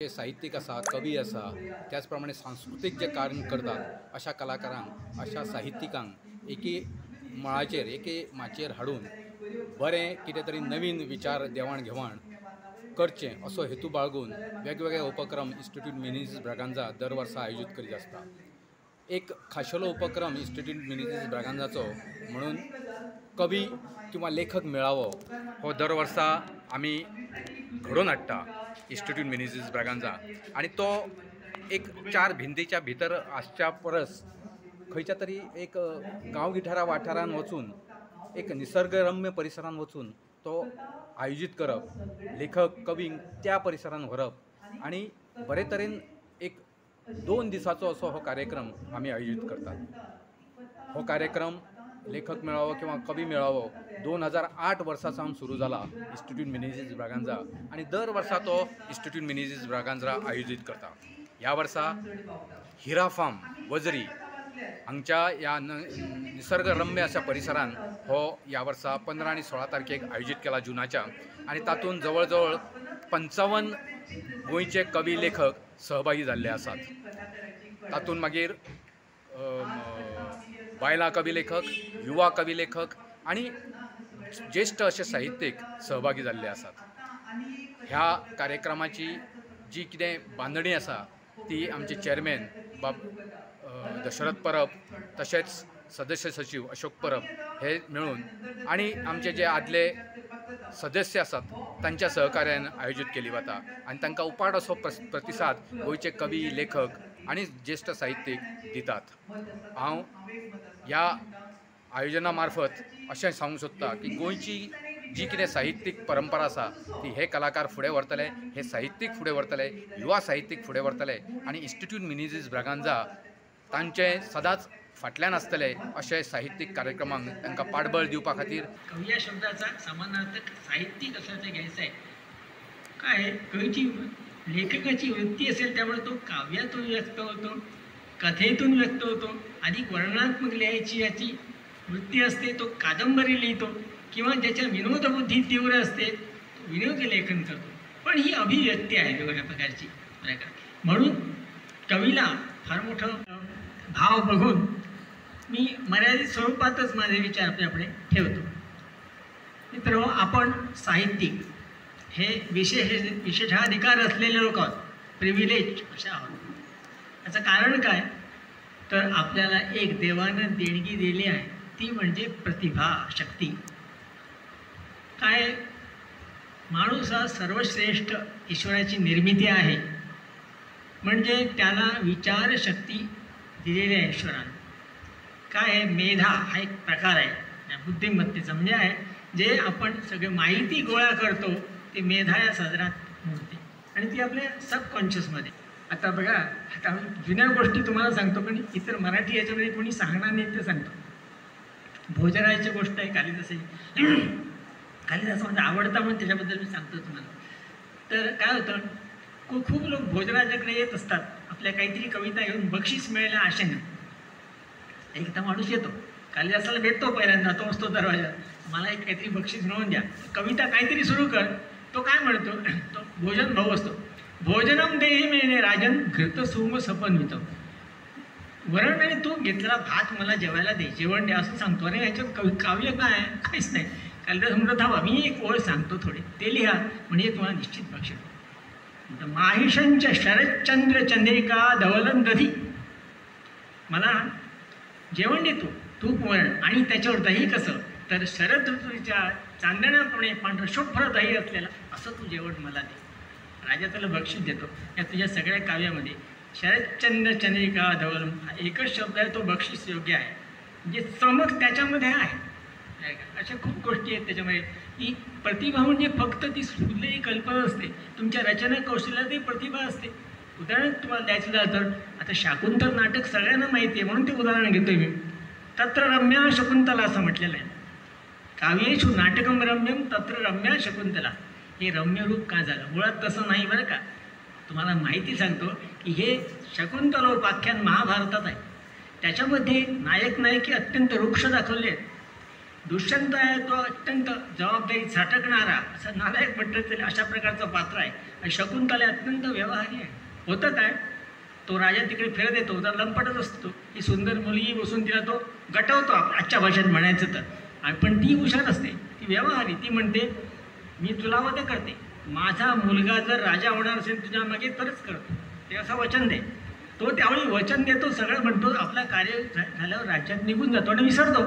जसे साहित्यिक आसा, कवी आसा, त्याचप्रमाणे सांस्कृतिक जे कार्य करतात अशा कलाकारांक, अशा साहित्यिकांक एके मळाचेर, एके माचयेर हाडून बरें कितें तरी नवीन विचार देवाण घेवाण करचें असो हेतू बाळगून वेगवेगळे उपक्रम इन्स्टिट्यूट मिनेझीस ब्रागांझा दर वर्सा आयोजीत करीत आसता. एक खाशेलो उपक्रम इन्स्टिट्यूट मिनेझीस ब्रागांझाचो म्हणून कवी किंवा लेखक मेळावो हो दर वर्सा आमी घडोवन हाडटा इन्स्टिट्यूट मिनेझीस ब्रागांझा. आनी तो एक 4 भिंतीच्या भितर आसच्या परस खंयच्या तरी एक गांवगिठारा वाठारांत वचून, एक निसर्गरम्य परिसरांत वचून तो आयोजीत करप, लेखक कवींक त्या परिसरांत व्हरप आनी बरे तरेन एक 2 दिसाचो असो हो कार्यक्रम आमी आयोजीत करतात. हो कार्यक्रम लेखक मेळावो किंवा कवी मेळावो 2008 वर्सा सावन सुरू जाला इन्स्टिट्यूट मिनेझीस ब्रागांझा आनी दर वर्सा तो इन्स्टिट्यूट मिनेझीस ब्रागांझा आयोजीत करता. ह्या वर्सा हिरा फार्म वजरी हांगच्या ह्या निसर्गरम्य अशा परिसरांत हो ह्या वर्सा 15 आनी 16 तारखेक आयोजीत केला जुनाच्या. आनी तातूंत जवळ जवळ 55 गोंयचे कवी लेखक सहभागी जाल्ले आसात. तातूंत मागीर बायलां कवी लेखक, युवा कवी लेखक आनी ज्येष्ठ असे साहित्यीक सहभागी जाल्ले आसात. ह्या कार्यक्रमाची जी कितें बांदणी आसा ती आमचे चेअरमॅन दशरथ परब, तशेंच सदस्य सचिव अशोक परब हे मेळून आनी आमचे जे आदले सदस्य आसात तांच्या सहकार्यान आयोजीत केली वता. आनी तांकां उपाट असो प्रतिसाद गोंयचे कवी, लेखक आनी ज्येष्ठ साहित्यीक दितात. हांव ह्या आयोजना मार्फत अशें सांगूंक सोदता की गोंयची जी कितें साहित्यीक परंपरा आसा ती हे कलाकार फुडें व्हरतले, हे साहित्यीक फुडें व्हरतले, युवा साहित्यीक फुडें व्हरतले आनी इन्स्टिट्यूट मिनेझीस ब्रागांझा तांचे सदांच फाटल्यान आसतले अशे साहित्यीक कार्यक्रमांक तांकां पाठबळ दिवपा खातीर. कवी या शब्दाचा समानार्थक साहित्यिक असल्याचं घ्यायचं आहे. काय कवीची लेखकाची वृत्ती असेल त्यामुळे तो काव्यातून व्यक्त होतो, कथेतून व्यक्त होतो, अधिक वर्णनात्मक लिहायची याची वृत्ती असते तो कादंबरी लिहितो, किंवा ज्याच्या विनोदबुद्धी तीव्र असते तो विनोदी लेखन करतो. पण ही अभिव्यक्ती आहे वेगवेगळ्या प्रकारची. म्हणून कवीला फार मोठं भाव बघून मी मर्यादित स्वरूपातच माझे विचार आपल्यापुढे ठेवतो. मित्र, आपण साहित्यिक हे विशेषाधिकार असलेले लोक आहोत, प्रिव्हिलेज अशा आहोत. याचं कारण काय तर आपल्याला एक देवानं देणगी दिली आहे, ती म्हणजे प्रतिभा, शक्ती. काय माणूस हा सर्वश्रेष्ठ ईश्वराची निर्मिती आहे, म्हणजे त्याला विचारशक्ती दिलेली आहे ईश्वराने. काय आहे, मेधा हा एक प्रकार आहे बुद्धिमत्तेचा, म्हणजे आहे जे आपण सगळे माहिती गोळा करतो ते मेधा या सदरात मोडते आणि ती आपल्या सबकॉन्शियसमध्ये. आता बघा, आता जुन्या गोष्टी तुम्हाला सांगतो पण इतर मराठी याच्यामध्ये कोणी सांगणार नाही ते सांगतो. भोजरायाची गोष्ट आहे कालिदासाची. कालिदास म्हणजे आवडता म्हणून त्याच्याबद्दल मी सांगतो तुम्हाला. तर काय होतं, खूप लोक भोजराजाकडे येत असतात आपल्या काहीतरी कविता घेऊन बक्षीस मिळायला आशेनं. एकदा माणूस येतो, कालिदासाला भेटतो पहिल्यांदा, तो असतो दरवाजा, मला एक काहीतरी बक्षीस मिळवून द्या, कविता काहीतरी सुरू कर. तो काय म्हणतो, तो भोजन भाऊ असतो, भोजनम देही मिळणे राजन घृत सोम सपनवित. वरण आणि तूप घेतलेला भात मला जेवायला दे, जेवण द्या असं सांगतो. अरे ह्याच्यात काव्य काय, काहीच नाही. कालिदास म्हणतो, थांबा मी एक ओळ सांगतो थोडे, ते लिहा म्हणजे तुम्हाला निश्चित बक्षीस. माहिषंच शरदचंद्र चंद्रिका धवलन दधी, मला जेवण देतो तूप वरण आणि त्याच्यावर दही कसं तर शरद ऋतूच्या चांदण्याप्रमाणे पांढरशोभ्र दही असलेलं असं तू जेवण मला दे. राजा त्याला बक्षीस देतो. या तुझ्या सगळ्या काव्यामध्ये शरदचंद्र चंद्रिका धवलन हा एकच शब्द आहे, तो बक्षीस योग्य आहे. म्हणजे चमक त्याच्यामध्ये आहे. अशा खूप गोष्टी आहेत त्याच्यामध्ये. ही प्रतिभा म्हणजे फक्त ती सुचलेली कल्पना असते, तुमच्या रचना कौशल्यातही प्रतिभा असते. उदाहरण तुम्हाला द्यायचं झालं तर आता शाकुंतल नाटक सगळ्यांना माहिती आहे म्हणून ते उदाहरण घेतोय मी. तत्र रम्या शकुंतला असं म्हटलेलं आहे. काव्येषु नाटकम रम्यम तत्र रम्या शकुंतला. हे रम्य रूप का झालं, मुळात तसं नाही बरं का. तुम्हाला माहिती सांगतो की हे शकुंतलोपाख्यान महाभारतात आहे. त्याच्यामध्ये नायक नायकी अत्यंत रुक्ष दाखवले आहेत. दुष्यंत आहे तो अत्यंत जबाबदारी साठकणारा असं नालायक म्हटलं तरी अशा प्रकारचं पात्र आहे. आणि शकुंतला अत्यंत व्यवहारी आहे. होतं काय, तो राजा तिकडे फिरत येतो तर लंपटच असतो. ही सुंदर मुलगी बसून तिला तो गटवतो आजच्या भाषेत म्हणायचं तर. पण ती हुशार असते, ती व्यवहारी. ती म्हणते मी तुला वध करते, माझा मुलगा जर राजा होणार असेल तुझ्या मागे तरच करतो, ते असं वचन दे. तो त्यावेळी वचन देतो, सगळं म्हणतो, आपलं कार्य झाल्यावर राज्यात निघून जातो आणि विसरतो.